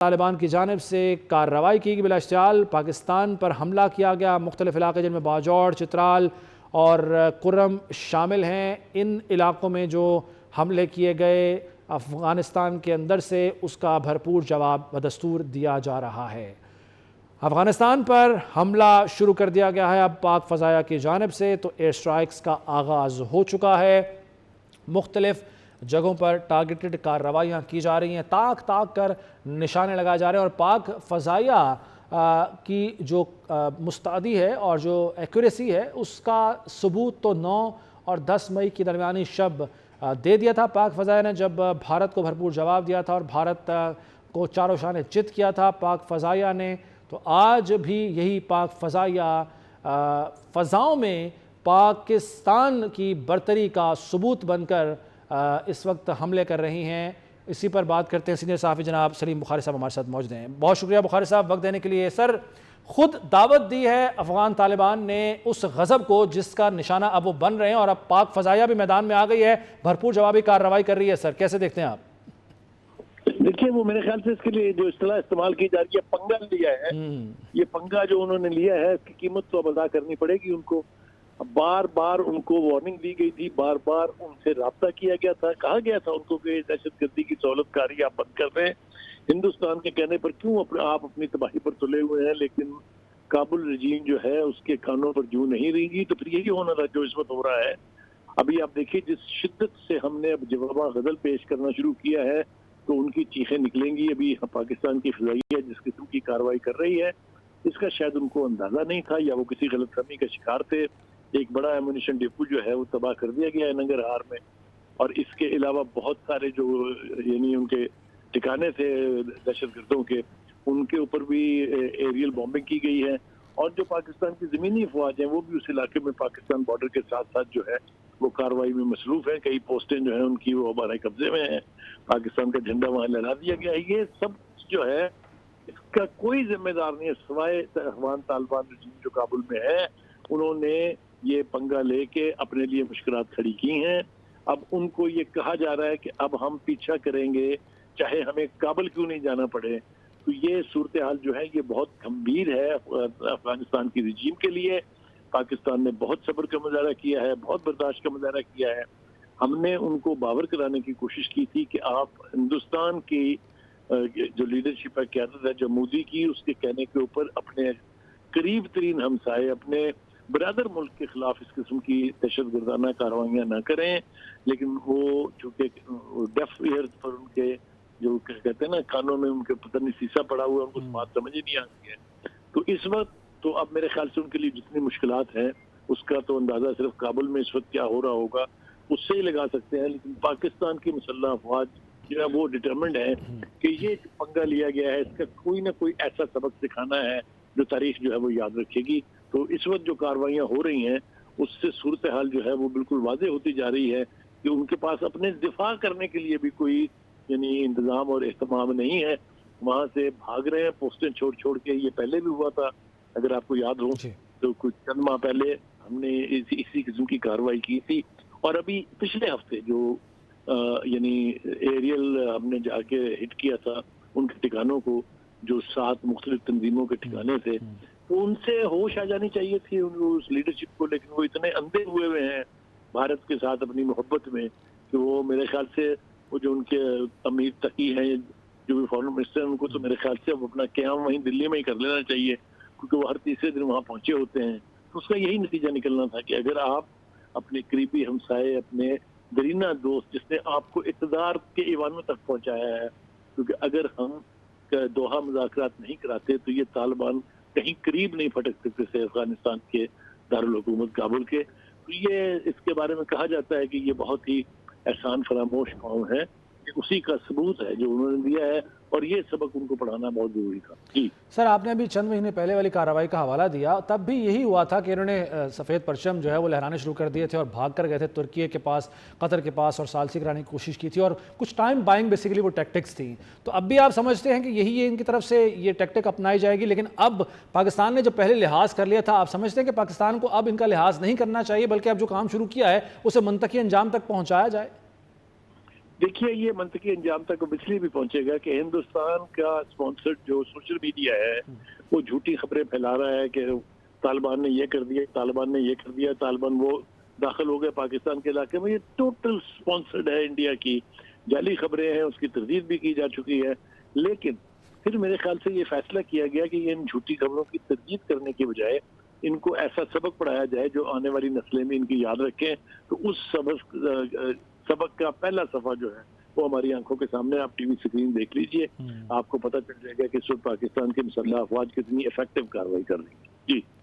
तालिबान की जानिब से कार्रवाई की गई। बिलाश्तियाल पाकिस्तान पर हमला किया गया। मुख्तलिफ इलाके जिनमें बाजौड़, चित्राल और कुर्रम शामिल हैं, इन इलाकों में जो हमले किए गए अफ़गानिस्तान के अंदर से उसका भरपूर जवाब बदस्तूर दिया जा रहा है। अफ़गानिस्तान पर हमला शुरू कर दिया गया है अब पाक फ़ज़ाया की जानिब से, तो एयर स्ट्राइक्स का आगाज़ हो चुका है। मुख्तलिफ जगहों पर टारगेटेड कार्रवाइयाँ की जा रही हैं, ताक ताक कर निशाने लगाए जा रहे हैं और पाक फ़ज़ाया की जो मुस्तैदी है और जो एक्यूरेसी है उसका सबूत तो 9 और 10 मई की दरमियानी शब दे दिया था पाक फ़ज़ाया ने, जब भारत को भरपूर जवाब दिया था और भारत को चारों शाने चित किया था पाक फ़ज़ाया ने। तो आज भी यही पाक फ़ज़ाया फ़ज़ाओं में पाकिस्तान की बरतरी का सबूत बनकर इस वक्त हमले कर रही हैं। इसी पर बात करते हैं, सीनियर सहाफ़ी जनाब सलीम बुखारी साहब हमारे साथ मौजूद हैं। बहुत शुक्रिया बुखारी साहब वक्त देने के लिए। सर, खुद दावत दी है अफ़गान तालिबान ने उस गज़ब को जिसका निशाना अब वो बन रहे हैं और अब पाक फ़ज़ाया भी मैदान में आ गई है, भरपूर जवाबी कार्रवाई कर रही है। सर, कैसे देखते हैं आप? देखिए, वो मेरे ख्याल से इसके लिए जो इस्तेलाह इस्तेमाल की जा रही है, पंगा लिया है। ये पंगा जो उन्होंने लिया है इसकी कीमत तो अब अदा करनी पड़ेगी उनको। बार बार उनको वार्निंग दी गई थी, बार बार उनसे राब्ता किया गया था, कहा गया था उनको कि दहशतगर्दी की सहूलतकारी आप बंद कर दें। हिंदुस्तान के कहने पर क्यों आप अपनी तबाही पर तुले हुए हैं, लेकिन काबुल रजीम जो है उसके कानों पर जूं नहीं रहेंगी। तो फिर यही होना था जो इस वक्त हो रहा है। अभी आप देखिए, जिस शिद्दत से हमने अब जवाबा गजल पेश करना शुरू किया है तो उनकी चीखें निकलेंगी। अभी पाकिस्तान की फ़ज़ाइया जिस किस्म की कार्रवाई कर रही है इसका शायद उनको अंदाजा नहीं था या वो किसी गलतफहमी का शिकार थे। एक बड़ा एमुनिशन डिपो जो है वो तबाह कर दिया गया है नंगरहार में, और इसके अलावा बहुत सारे जो यानी उनके ठिकाने थे दहशतगर्दों के, उनके ऊपर भी एरियल बॉम्बिंग की गई है। और जो पाकिस्तान की ज़मीनी अफवाज हैं वो भी उस इलाके में पाकिस्तान बॉर्डर के साथ साथ जो है वो कार्रवाई में मसरूफ है। कई पोस्टें जो है उनकी वो हमारे कब्जे में है, पाकिस्तान का झंडा वहाँ लहरा दिया गया है। ये सब जो है इसका कोई जिम्मेदार नहीं है सिवाय अफगान तालिबान रजीम जो काबुल में है। उन्होंने ये पंगा लेके अपने लिए मुश्किलात खड़ी की हैं। अब उनको ये कहा जा रहा है कि अब हम पीछा करेंगे चाहे हमें काबुल क्यों नहीं जाना पड़े। तो ये सूरत हाल जो है ये बहुत गंभीर है अफगानिस्तान की रजीम के लिए। पाकिस्तान ने बहुत सब्र का मुजाहरा किया है, बहुत बर्दाश्त का मुजाहरा किया है। हमने उनको बावर कराने की कोशिश की थी कि आप हिंदुस्तान की जो लीडरशिप है, क़यादत है जो मोदी की, उसके कहने के ऊपर अपने करीब तरीन हमसाए, अपने बरादर मुल्क के खिलाफ इस किस्म की दहशतगर्दाना कार्रवाइयाँ न करें। लेकिन वो चूँकि डेफ ईयर पर उनके जो कहते हैं ना कानों में उनके पता नहीं शीशा पड़ा हुआ है, उनको बात समझ ही नहीं आती है। तो इस वक्त तो अब मेरे ख्याल से उनके लिए जितनी मुश्किलात हैं उसका तो अंदाजा सिर्फ काबुल में इस वक्त क्या हो रहा होगा उससे ही लगा सकते हैं। लेकिन पाकिस्तान की मुसल्लह अफवाज जो है वो डिटरमिन्ड है कि ये पंगा लिया गया है, इसका कोई ना कोई ऐसा सबक सिखाना है जो तारीख जो है वो याद रखेगी। तो इस वक्त जो कार्रवाइयाँ हो रही हैं उससे सूरत हाल जो है वो बिल्कुल वाज़ेह होती जा रही है कि उनके पास अपने दिफा करने के लिए भी कोई यानी इंतजाम और एहतमाम नहीं है। वहाँ से भाग रहे हैं पोस्टें छोड़ छोड़ के। ये पहले भी हुआ था, अगर आपको याद हो तो कुछ चंद माह पहले हमने इसी किस्म की कार्रवाई की थी। और अभी पिछले हफ्ते जो यानी एरियल हमने जाके हिट किया था उनके ठिकानों को, जो 7 मुख्तलिफ तंजीमों के ठिकाने थे, तो उनसे होश आ जानी चाहिए थी उस लीडरशिप को। लेकिन वो इतने अंधे हुए हैं भारत के साथ अपनी मोहब्बत में कि वो मेरे ख्याल से वो जो उनके अमीर तकी हैं जो भी फॉरेन मिनिस्टर हैं उनको तो मेरे ख्याल से अब अपना क़याम वहीं दिल्ली में ही कर लेना चाहिए, क्योंकि वो हर तीसरे दिन वहाँ पहुँचे होते हैं। तो उसका यही नतीजा निकलना था कि अगर आप अपने करीबी हमसाए, अपने दरीना दोस्त जिसने आपको इक़्तिदार के ईवानों तक पहुँचाया है, क्योंकि अगर हम दोहा मुज़ाकरात नहीं कराते तो ये तालिबान कहीं करीब नहीं फटक सकते थे अफगानिस्तान के दारुल हुकूमत काबुल के। तो ये इसके बारे में कहा जाता है कि ये बहुत ही एहसान फरामोश कौम है, कि उसी का सबूत है जो उन्होंने दिया है, और ये सबक उनको पढ़ाना बहुत जरूरी था। जी सर, आपने अभी चंद महीने पहले वाली कार्रवाई का हवाला दिया, तब भी यही हुआ था कि इन्होंने सफ़ेद परचम जो है वो लहराने शुरू कर दिए थे और भाग कर गए थे तुर्की के पास, कतर के पास, और सालसी कराने की कोशिश की थी और कुछ टाइम बाइंग बेसिकली वो टैक्टिक्स थी। तो अब भी आप समझते हैं कि यही इनकी तरफ से ये टैक्टिक अपनाई जाएगी? लेकिन अब पाकिस्तान ने जो पहले लिहाज कर लिया था, आप समझते हैं कि पाकिस्तान को अब इनका लिहाज नहीं करना चाहिए बल्कि अब जो काम शुरू किया है उसे मुंतकी अंजाम तक पहुँचाया जाए? देखिए ये मंतकी अंजाम तक अब इसलिए भी पहुंचेगा कि हिंदुस्तान का स्पॉन्सर्ड जो सोशल मीडिया है वो झूठी खबरें फैला रहा है कि तालिबान ने ये कर दिया, तालिबान ने ये कर दिया, तालिबान वो दाखिल हो गए पाकिस्तान के इलाके में। ये टोटल स्पॉन्सर्ड है इंडिया की, जाली खबरें हैं, उसकी तरदीद भी की जा चुकी है। लेकिन फिर मेरे ख्याल से ये फैसला किया गया कि इन झूठी खबरों की तरदीद करने की बजाय इनको ऐसा सबक पढ़ाया जाए जो आने वाली नस्लें में इनकी याद रखें। तो उस सबक का पहला सफा जो है वो हमारी आंखों के सामने, आप टीवी स्क्रीन देख लीजिए, आपको पता चल जाएगा कि इस वक्त पाकिस्तान की मुसल्लह अफवाज कितनी इफेक्टिव कार्रवाई कर रही है। जी।